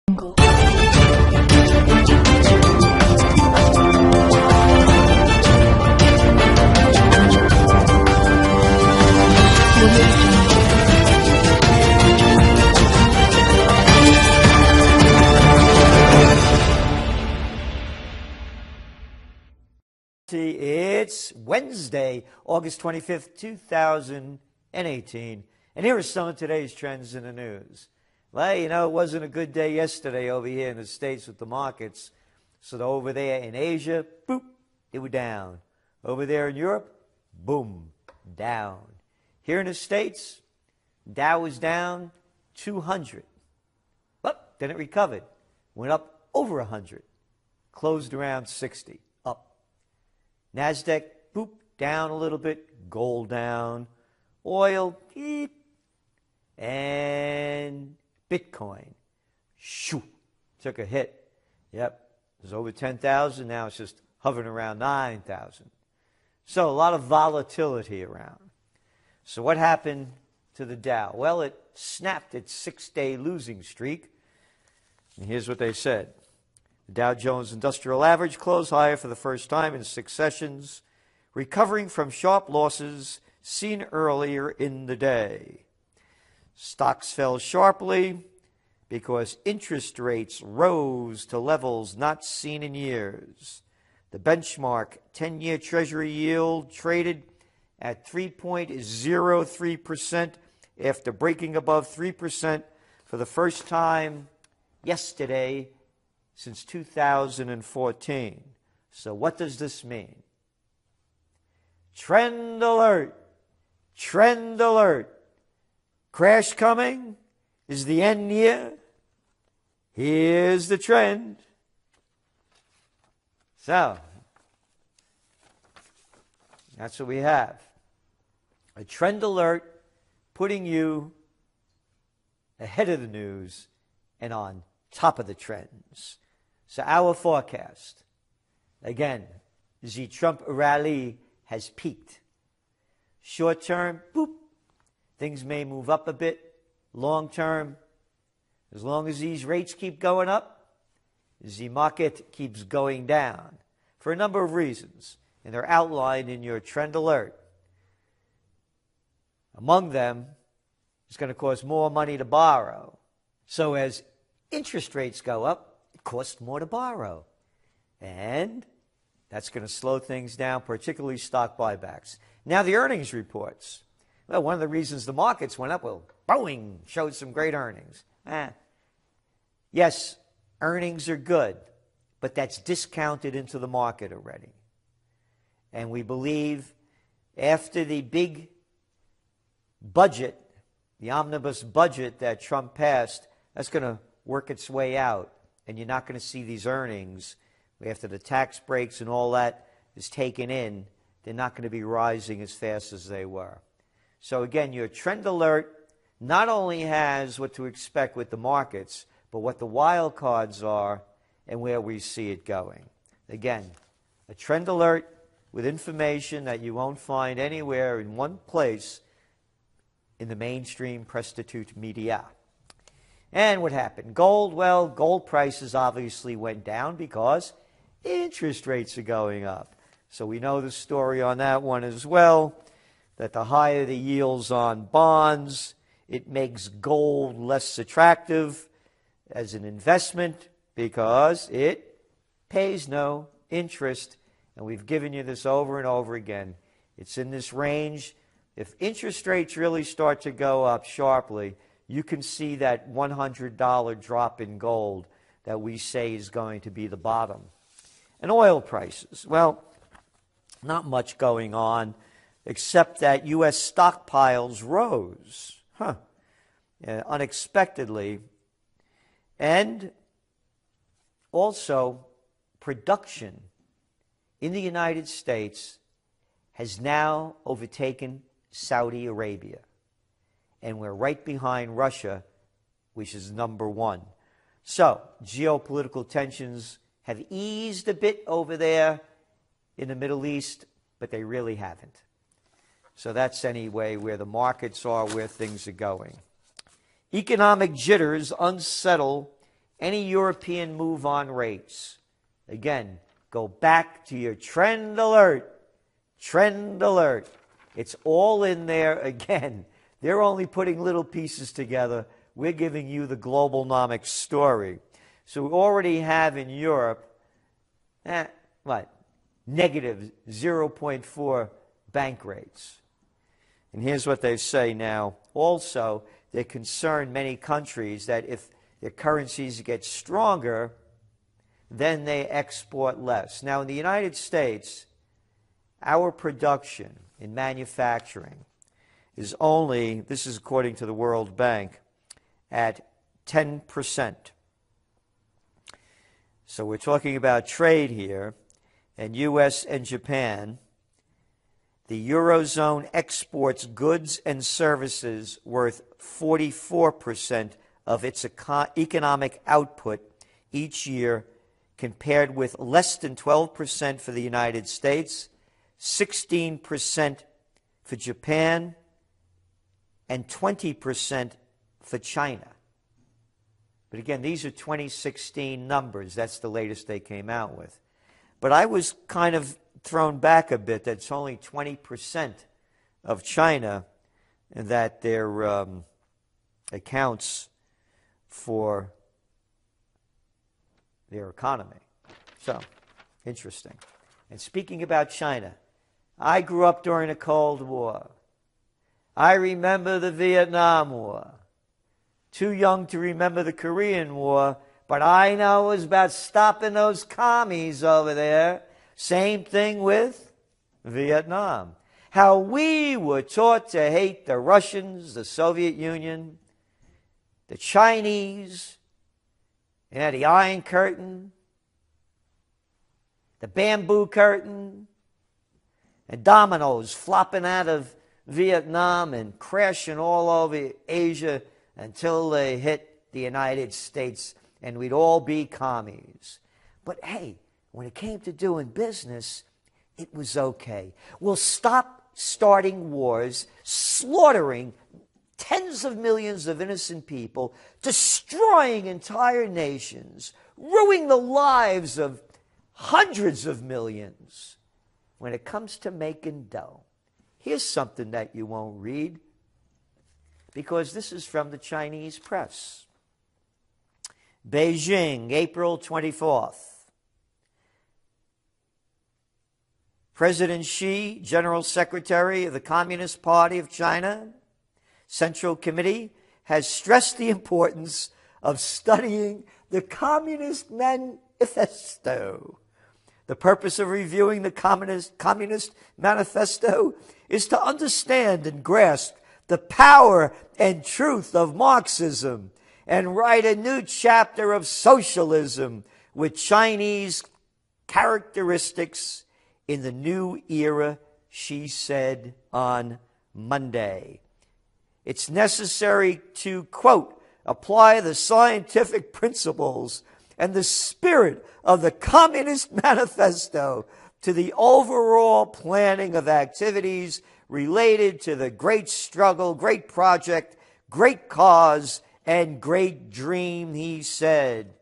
angle. It's Wednesday, August 25th, 2018, and here are some of today's trends in the news. Well, you know, it wasn't a good day yesterday over here in the States with the markets. So over there in Asia, boop, they were down. Over there in Europe, boom, down. Here in the States, Dow was down 200. But then it recovered, went up over 100, closed around 60, up. NASDAQ, boop, down a little bit, gold down, oil, beep, and Bitcoin, shoo, took a hit. Yep, it was over 10,000, now it's just hovering around 9,000. So a lot of volatility around. So what happened to the Dow? Well, it snapped its 6-day losing streak, and here's what they said. The Dow Jones Industrial Average closed higher for the first time in 6 sessions, recovering from sharp losses seen earlier in the day. Stocks fell sharply because interest rates rose to levels not seen in years. The benchmark 10-year Treasury yield traded at 3.03% after breaking above 3% for the first time yesterday since 2014. So what does this mean? Trend alert! Trend alert! Crash coming? Is the end near? Here's the trend. So, that's what we have. A trend alert putting you ahead of the news and on top of the trends. So our forecast, again, the Trump rally has peaked. Short term, boop, things may move up a bit. Long term, as long as these rates keep going up, the market keeps going down for a number of reasons, and they're outlined in your trend alert. Among them, it's going to cost more money to borrow. So as interest rates go up, it costs more to borrow. And that's going to slow things down, particularly stock buybacks. Now the earnings reports. Well, one of the reasons the markets went up, well, Boeing showed some great earnings. Yes, earnings are good, but that's discounted into the market already. And we believe after the big budget, the omnibus budget that Trump passed, that's going to work its way out. And you're not going to see these earnings after the tax breaks and all that is taken in. They're not going to be rising as fast as they were. So again, your trend alert not only has what to expect with the markets, but what the wild cards are and where we see it going. Again, a trend alert with information that you won't find anywhere in one place in the mainstream prostitute media. And what happened? Gold, well, gold prices obviously went down because interest rates are going up. So we know the story on that one as well, that the higher the yields on bonds, it makes gold less attractive as an investment because it pays no interest. And we've given you this over and over again. It's in this range. If interest rates really start to go up sharply, you can see that $100 drop in gold that we say is going to be the bottom. And oil prices, well, not much going on except that U.S. stockpiles rose unexpectedly. And also production in the United States has now overtaken Saudi Arabia. And we're right behind Russia, which is number 1. So, geopolitical tensions have eased a bit over there in the Middle East, but they really haven't. So that's anyway where the markets are, where things are going. Economic jitters unsettle any European move on rates, again, go back to your trend alert. Trend alert. It's all in there again. They're only putting little pieces together. We're giving you the globalnomics story. So we already have in Europe, negative 0.4 bank rates. And here's what they say now. Also, they concern many countries that if their currencies get stronger, then they export less. Now, in the United States, our production in manufacturing is only, this is according to the World Bank, at 10%. So we're talking about trade here, and U.S. and Japan. The Eurozone exports goods and services worth 44% of its economic output each year, compared with less than 12% for the United States, 16% for Japan, and 20% for China. But again, these are 2016 numbers. That's the latest they came out with. But I was kind of thrown back a bit that it's only 20% of China that their accounts for their economy. So, interesting. And speaking about China, I grew up during the Cold War. I remember the Vietnam War. Too young to remember the Korean War, but I know it was about stopping those commies over there. Same thing with Vietnam. How we were taught to hate the Russians, the Soviet Union, the Chinese, the Iron Curtain, the Bamboo Curtain, and dominoes flopping out of Vietnam and crashing all over Asia until they hit the United States, and we'd all be commies. But hey, when it came to doing business, it was okay. We'll stop starting wars, slaughtering tens of millions of innocent people, destroying entire nations, ruining the lives of hundreds of millions. When it comes to making dough, here's something that you won't read, because this is from the Chinese press. Beijing, April 24th. President Xi, General Secretary of the Communist Party of China, Central Committee, has stressed the importance of studying the Communist Manifesto. The purpose of reviewing the Communist Manifesto is to understand and grasp the power and truth of Marxism and write a new chapter of socialism with Chinese characteristics in the new era, she said on Monday. It's necessary to, quote, apply the scientific principles and the spirit of the Communist Manifesto to the overall planning of activities related to the great struggle, great project, great cause, and great dream, he said.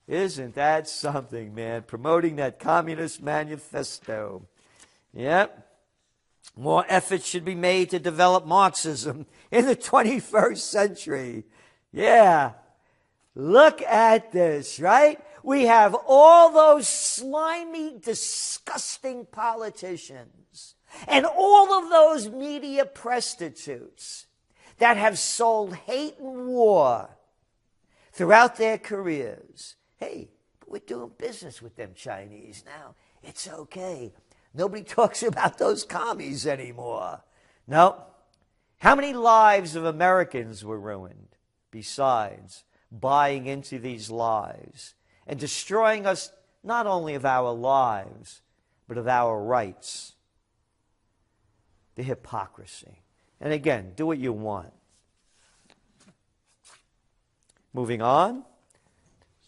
Isn't that something, man? Promoting that Communist Manifesto. Yep. More effort should be made to develop Marxism in the 21st century. Yeah. Look at this, right? We have all those slimy, disgusting politicians and all of those media prostitutes that have sold hate and war throughout their careers. Hey, but we're doing business with them Chinese now. It's okay. Nobody talks about those commies anymore. No. How many lives of Americans were ruined besides buying into these lies and destroying us not only of our lives, but of our rights? The hypocrisy. And again, do what you want. Moving on.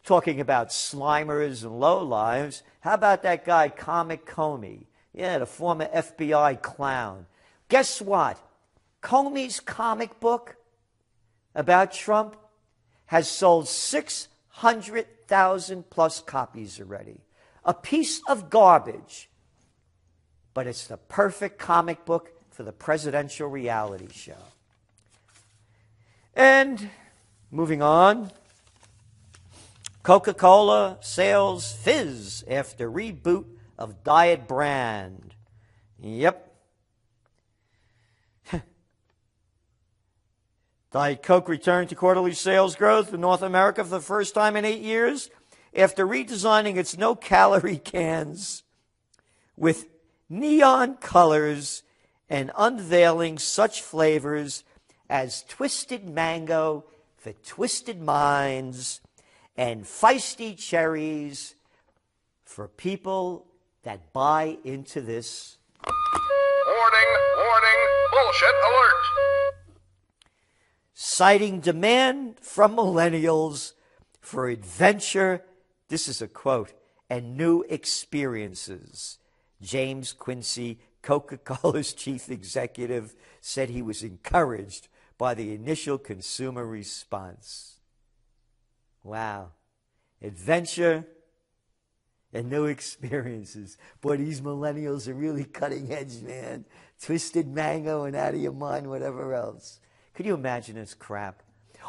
Talking about slimers and lowlives. How about that guy, Comic Comey? Yeah, the former FBI clown. Guess what? Comey's comic book about Trump has sold 600,000 plus copies already. A piece of garbage, but it's the perfect comic book for the presidential reality show. And moving on, Coca-Cola sales fizz after reboot of diet brand. Yep. Diet Coke returned to quarterly sales growth in North America for the first time in 8 years after redesigning its no-calorie cans with neon colors and unveiling such flavors as twisted mango for twisted minds and feisty cherries for people that buy into this. Warning, warning, bullshit alert. Citing demand from millennials for adventure, this is a quote, and new experiences. James Quincy, Coca-Cola's chief executive, said he was encouraged by the initial consumer response. Wow. Adventure and new experiences. Boy, these millennials are really cutting edge, man. Twisted mango and out of your mind, whatever else. Could you imagine this crap?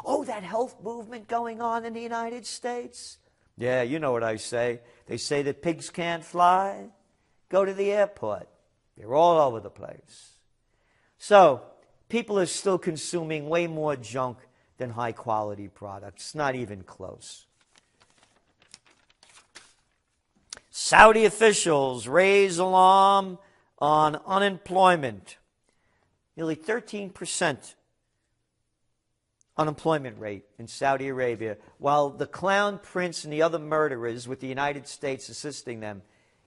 Oh, that health movement going on in the United States? Yeah, you know what I say. They say that pigs can't fly. Go to the airport. They're all over the place. So, people are still consuming way more junk than high-quality products. Not even close. Saudi officials raise alarm on unemployment. Nearly 13% unemployment rate in Saudi Arabia, while the clown prince and the other murderers, with the United States assisting them,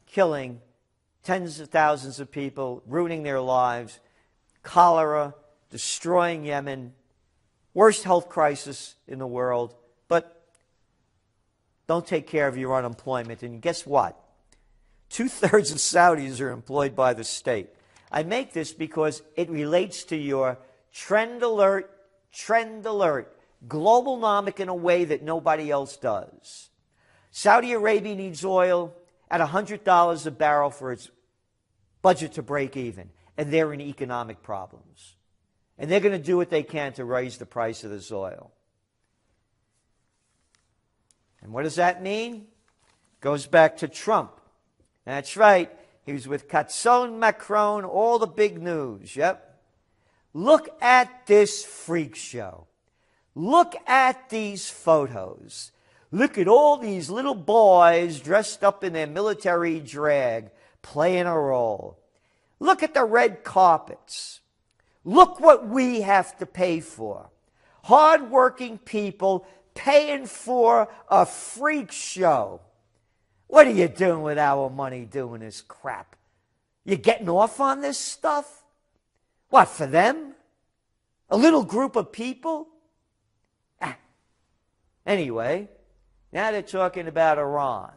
killing tens of thousands of people, ruining their lives, cholera, destroying Yemen, worst health crisis in the world, but don't take care of your unemployment. And guess what? 2/3 of Saudis are employed by the state. I make this because it relates to your trend alert, globalnomic in a way that nobody else does. Saudi Arabia needs oil at $100 a barrel for its budget to break even, and they're in economic problems. And they're going to do what they can to raise the price of this oil. And what does that mean? Goes back to Trump. That's right. He was with Cazon, Macron, all the big news. Yep. Look at this freak show. Look at these photos. Look at all these little boys dressed up in their military drag playing a role. Look at the red carpets. Look what we have to pay for. Hard-working people paying for a freak show. What are you doing with our money doing this crap? You getting off on this stuff? What, for them? A little group of people? Anyway, now they're talking about Iran.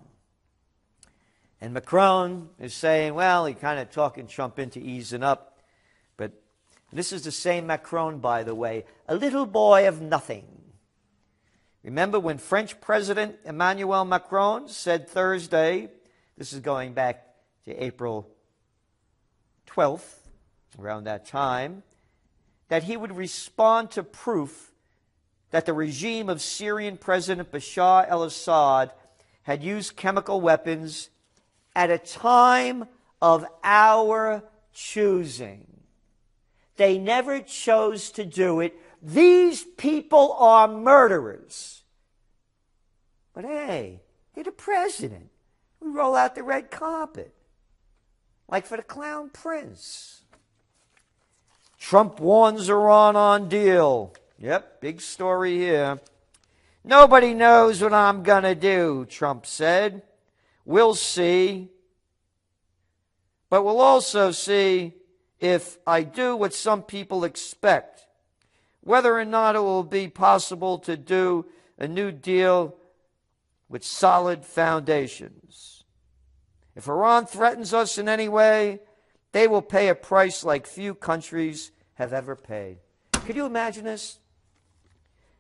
And Macron is saying, well, he kind of talking Trump into easing up. But this is the same Macron, by the way, a little boy of nothing. Remember when French President Emmanuel Macron said Thursday, this is going back to April 12th, around that time, that he would respond to proof that the regime of Syrian President Bashar al-Assad had used chemical weapons at a time of our choosing. They never chose to do it. These people are murderers. But hey, they're the president. We roll out the red carpet. Like for the clown prince. Trump warns Iran on deal. Yep, big story here. Nobody knows what I'm going to do, Trump said. We'll see. But we'll also see if I do what some people expect. Whether or not it will be possible to do a new deal with solid foundations. If Iran threatens us in any way, they will pay a price like few countries have ever paid. Could you imagine this?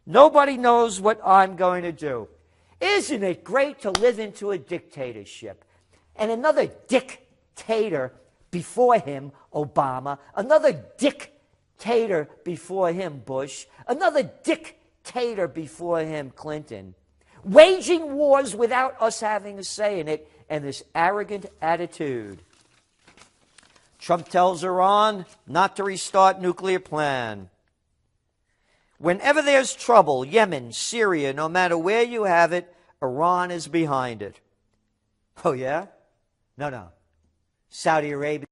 Nobody knows what I'm going to do. Isn't it great to live into a dictatorship? And another dictator before him, Obama, another dictator before him, Bush, another dictator before him, Clinton, waging wars without us having a say in it, and this arrogant attitude. Trump tells Iran not to restart nuclear plan. Whenever there's trouble, Yemen, Syria, no matter where you have it, Iran is behind it. Oh, yeah? No. Saudi Arabia